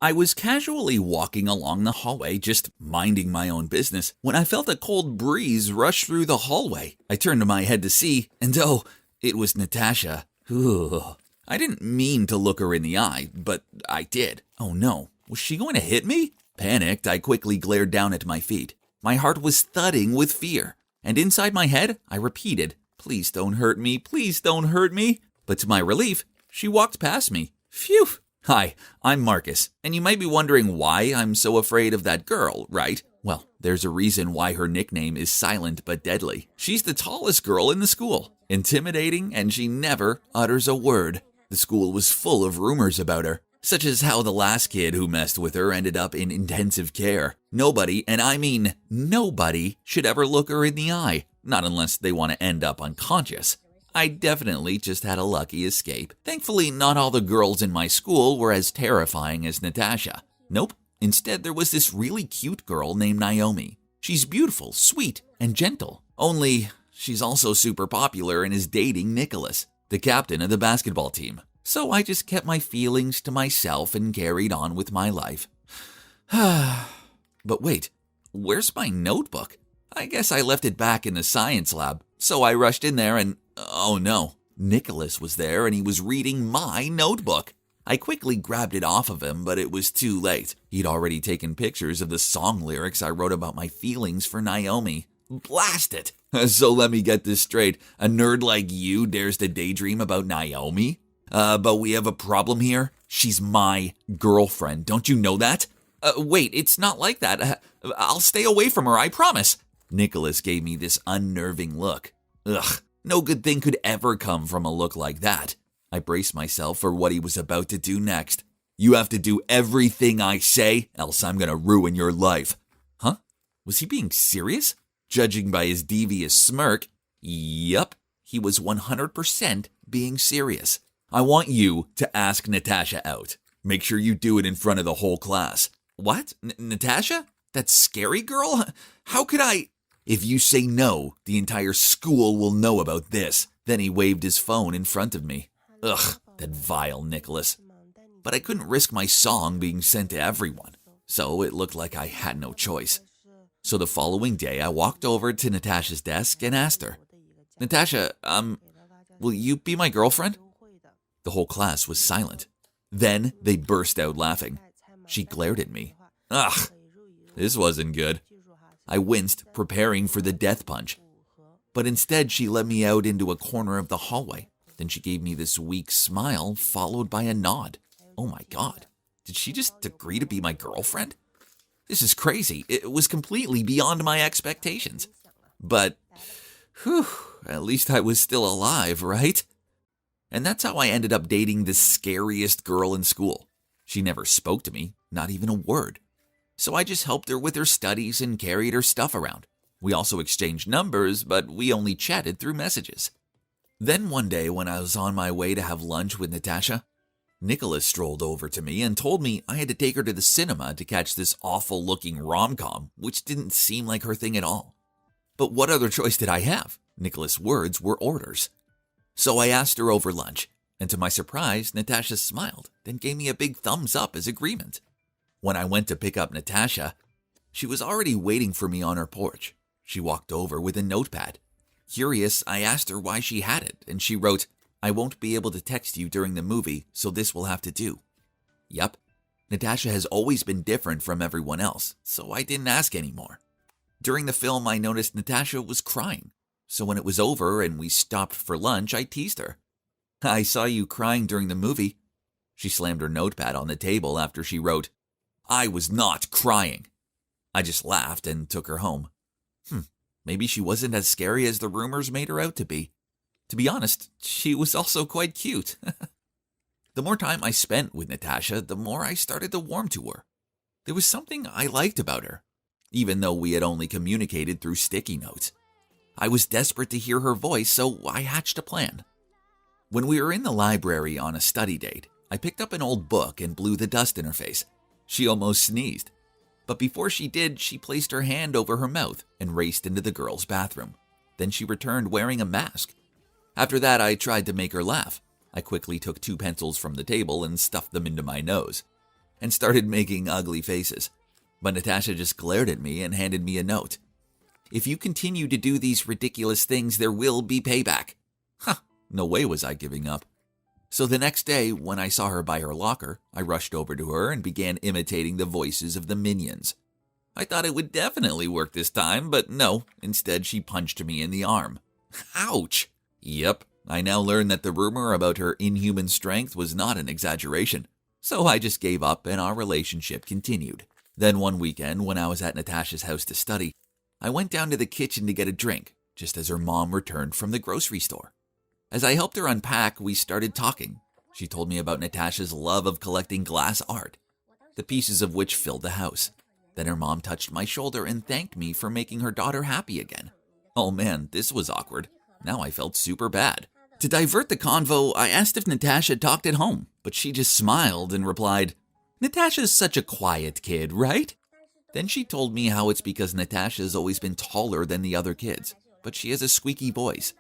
I was casually walking along the hallway, just minding my own business, when I felt a cold breeze rush through the hallway. I turned my head to see, and oh, it was Natasha. Ooh. I didn't mean to look her in the eye, but I did. Oh no, was she going to hit me? Panicked, I quickly glared down at my feet. My heart was thudding with fear, and inside my head, I repeated, "Please don't hurt me, please don't hurt me." But to my relief, she walked past me. Phew! Hi, I'm Marcus, and you might be wondering why I'm so afraid of that girl, right? Well, there's a reason why her nickname is Silent but Deadly. She's the tallest girl in the school, intimidating, and she never utters a word. The school was full of rumors about her, such as how the last kid who messed with her ended up in intensive care. Nobody, and I mean nobody, should ever look her in the eye, not unless they want to end up unconscious. I definitely just had a lucky escape. Thankfully, not all the girls in my school were as terrifying as Natasha. Nope. Instead, there was this really cute girl named Naomi. She's beautiful, sweet, and gentle. Only, she's also super popular and is dating Nicholas, the captain of the basketball team. So I just kept my feelings to myself and carried on with my life. But wait, where's my notebook? I guess I left it back in the science lab. So I rushed in there and, oh no, Nicholas was there and he was reading my notebook. I quickly grabbed it off of him, but it was too late. He'd already taken pictures of the song lyrics I wrote about my feelings for Naomi. Blast it! So let me get this straight. A nerd like you dares to daydream about Naomi? But we have a problem here. She's my girlfriend. Don't you know that? Wait, it's not like that. I'll stay away from her, I promise. Nicholas gave me this unnerving look. Ugh, no good thing could ever come from a look like that. I braced myself for what he was about to do next. You have to do everything I say, else I'm gonna ruin your life. Huh? Was he being serious? Judging by his devious smirk, yup, he was 100% being serious. I want you to ask Natasha out. Make sure you do it in front of the whole class. What? Natasha? That scary girl? How could I? If you say no, the entire school will know about this. Then he waved his phone in front of me. Ugh, that vile Nicholas. But I couldn't risk my song being sent to everyone, so it looked like I had no choice. So the following day, I walked over to Natasha's desk and asked her, Natasha, will you be my girlfriend? The whole class was silent. Then they burst out laughing. She glared at me. Ugh, this wasn't good. I winced, preparing for the death punch. But instead, she led me out into a corner of the hallway. Then she gave me this weak smile, followed by a nod. Oh my God, did she just agree to be my girlfriend? This is crazy. It was completely beyond my expectations. But, whew, at least I was still alive, right? And that's how I ended up dating the scariest girl in school. She never spoke to me, not even a word. So I just helped her with her studies and carried her stuff around. We also exchanged numbers, but we only chatted through messages. Then one day when I was on my way to have lunch with Natasha, Nicholas strolled over to me and told me I had to take her to the cinema to catch this awful-looking rom-com, which didn't seem like her thing at all. But what other choice did I have? Nicholas' words were orders. So I asked her over lunch, and to my surprise, Natasha smiled, then gave me a big thumbs up as agreement. When I went to pick up Natasha, she was already waiting for me on her porch. She walked over with a notepad. Curious, I asked her why she had it, and she wrote, I won't be able to text you during the movie, so this will have to do. Yup, Natasha has always been different from everyone else, so I didn't ask anymore. During the film, I noticed Natasha was crying, so when it was over and we stopped for lunch, I teased her. I saw you crying during the movie. She slammed her notepad on the table after she wrote, I was not crying. I just laughed and took her home. Maybe she wasn't as scary as the rumors made her out to be. To be honest, she was also quite cute. The more time I spent with Natasha, the more I started to warm to her. There was something I liked about her, even though we had only communicated through sticky notes. I was desperate to hear her voice, so I hatched a plan. When we were in the library on a study date, I picked up an old book and blew the dust in her face. She almost sneezed. But before she did, she placed her hand over her mouth and raced into the girls' bathroom. Then she returned wearing a mask. After that, I tried to make her laugh. I quickly took 2 pencils from the table and stuffed them into my nose. and started making ugly faces. But Natasha just glared at me and handed me a note. If you continue to do these ridiculous things, there will be payback. Huh, no way was I giving up. So the next day, when I saw her by her locker, I rushed over to her and began imitating the voices of the minions. I thought it would definitely work this time, but no, instead she punched me in the arm. Ouch! Yep, I now learned that the rumor about her inhuman strength was not an exaggeration. So I just gave up and our relationship continued. Then one weekend, when I was at Natasha's house to study, I went down to the kitchen to get a drink, just as her mom returned from the grocery store. As I helped her unpack, we started talking. She told me about Natasha's love of collecting glass art, the pieces of which filled the house. Then her mom touched my shoulder and thanked me for making her daughter happy again. Oh man, this was awkward. Now I felt super bad. To divert the convo, I asked if Natasha talked at home, but she just smiled and replied, "Natasha's such a quiet kid, right?" Then she told me how it's because Natasha's always been taller than the other kids, but she has a squeaky voice.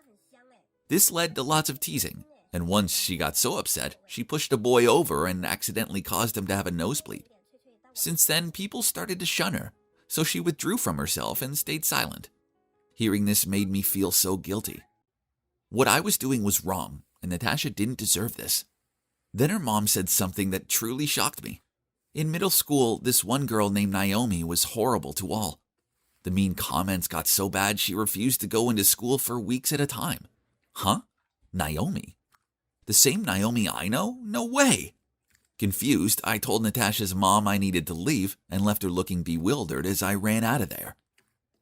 This led to lots of teasing, and once she got so upset, she pushed a boy over and accidentally caused him to have a nosebleed. Since then, people started to shun her, so she withdrew from herself and stayed silent. Hearing this made me feel so guilty. What I was doing was wrong, and Natasha didn't deserve this. Then her mom said something that truly shocked me. In middle school, this one girl named Naomi was horrible to all. The mean comments got so bad she refused to go into school for weeks at a time. Huh? Naomi? The same Naomi I know? No way! Confused, I told Natasha's mom I needed to leave and left her looking bewildered as I ran out of there.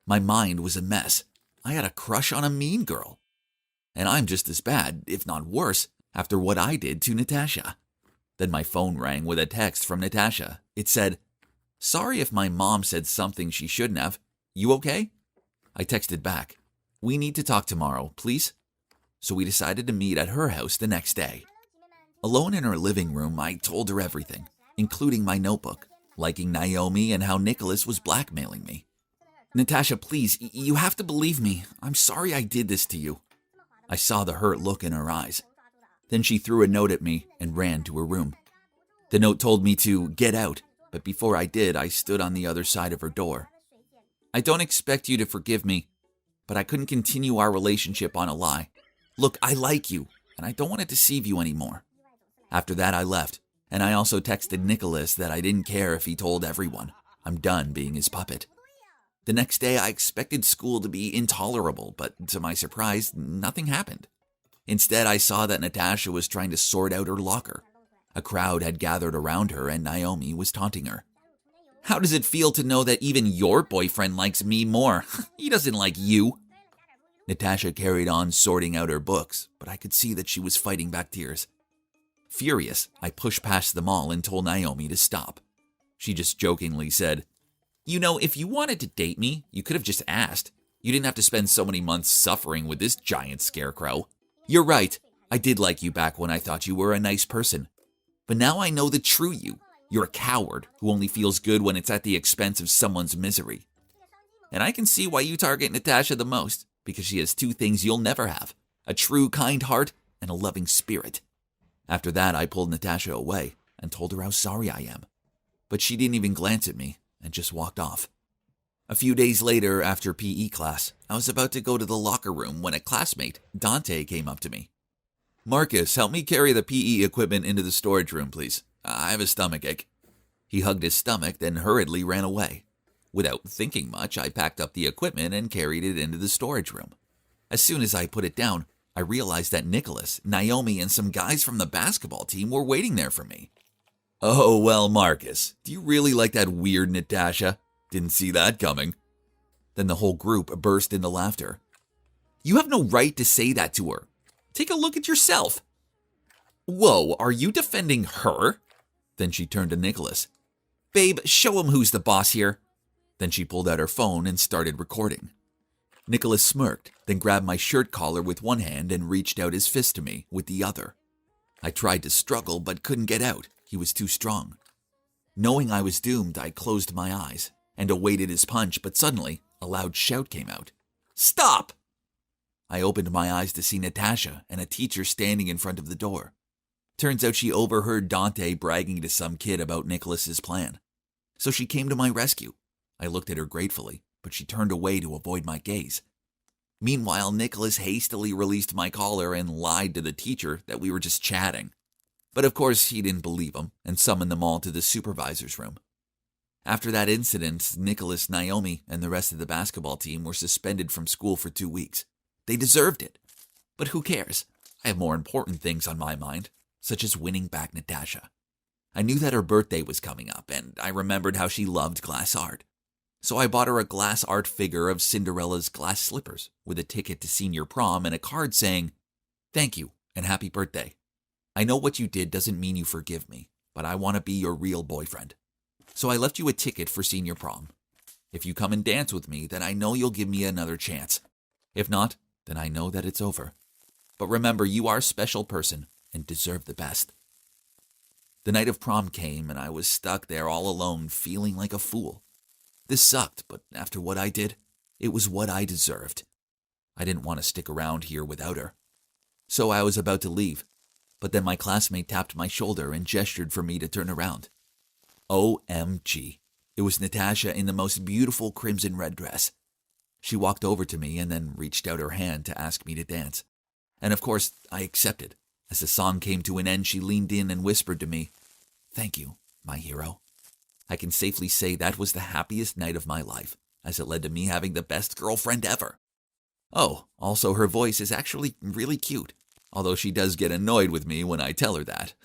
My mind was a mess. I had a crush on a mean girl. And I'm just as bad, if not worse, after what I did to Natasha. Then my phone rang with a text from Natasha. It said, "Sorry if my mom said something she shouldn't have. You okay?" I texted back, "We need to talk tomorrow, please." So we decided to meet at her house the next day. Alone in her living room, I told her everything, including my notebook, liking Naomi and how Nicholas was blackmailing me. "Natasha, please, you have to believe me. I'm sorry I did this to you." I saw the hurt look in her eyes. Then she threw a note at me and ran to her room. The note told me to get out, but before I did, I stood on the other side of her door. "I don't expect you to forgive me, but I couldn't continue our relationship on a lie. Look, I like you, and I don't want to deceive you anymore." After that, I left, and I also texted Nicholas that I didn't care if he told everyone. I'm done being his puppet. The next day, I expected school to be intolerable, but to my surprise, nothing happened. Instead, I saw that Natasha was trying to sort out her locker. A crowd had gathered around her, and Naomi was taunting her. "How does it feel to know that even your boyfriend likes me more? He doesn't like you." Natasha carried on sorting out her books, but I could see that she was fighting back tears. Furious, I pushed past them all and told Naomi to stop. She just jokingly said, "You know, if you wanted to date me, you could have just asked. You didn't have to spend so many months suffering with this giant scarecrow. You're right, I did like you back when I thought you were a nice person. But now I know the true you. You're a coward who only feels good when it's at the expense of someone's misery. And I can see why you target Natasha the most, because she has two things you'll never have, a true kind heart and a loving spirit." After that, I pulled Natasha away and told her how sorry I am. But she didn't even glance at me and just walked off. A few days later, after PE class, I was about to go to the locker room when a classmate, Dante, came up to me. "Marcus, help me carry the PE equipment into the storage room, please. I have a stomachache." He hugged his stomach, then hurriedly ran away. Without thinking much, I packed up the equipment and carried it into the storage room. As soon as I put it down, I realized that Nicholas, Naomi, and some guys from the basketball team were waiting there for me. "Oh, well, Marcus, do you really like that weird Natasha? Didn't see that coming." Then the whole group burst into laughter. "You have no right to say that to her. Take a look at yourself." "Whoa, are you defending her?" Then she turned to Nicholas. "Babe, show him who's the boss here." Then she pulled out her phone and started recording. Nicholas smirked, then grabbed my shirt collar with one hand and reached out his fist to me with the other. I tried to struggle but couldn't get out. He was too strong. Knowing I was doomed, I closed my eyes and awaited his punch, but suddenly a loud shout came out. "Stop!" I opened my eyes to see Natasha and a teacher standing in front of the door. Turns out she overheard Dante bragging to some kid about Nicholas's plan. So she came to my rescue. I looked at her gratefully, but she turned away to avoid my gaze. Meanwhile, Nicholas hastily released my collar and lied to the teacher that we were just chatting. But of course, he didn't believe him and summoned them all to the supervisor's room. After that incident, Nicholas, Naomi, and the rest of the basketball team were suspended from school for 2 weeks. They deserved it. But who cares? I have more important things on my mind, such as winning back Natasha. I knew that her birthday was coming up, and I remembered how she loved glass art. So I bought her a glass art figure of Cinderella's glass slippers with a ticket to senior prom and a card saying, "Thank you and happy birthday. I know what you did doesn't mean you forgive me, but I want to be your real boyfriend. So I left you a ticket for senior prom. If you come and dance with me, then I know you'll give me another chance. If not, then I know that it's over. But remember, you are a special person and deserve the best." The night of prom came, and I was stuck there all alone, feeling like a fool. This sucked, but after what I did, it was what I deserved. I didn't want to stick around here without her. So I was about to leave, but then my classmate tapped my shoulder and gestured for me to turn around. OMG. It was Natasha in the most beautiful crimson red dress. She walked over to me and then reached out her hand to ask me to dance. And of course, I accepted. As the song came to an end, she leaned in and whispered to me, "Thank you, my hero." I can safely say that was the happiest night of my life, as it led to me having the best girlfriend ever. Oh, also her voice is actually really cute, although she does get annoyed with me when I tell her that.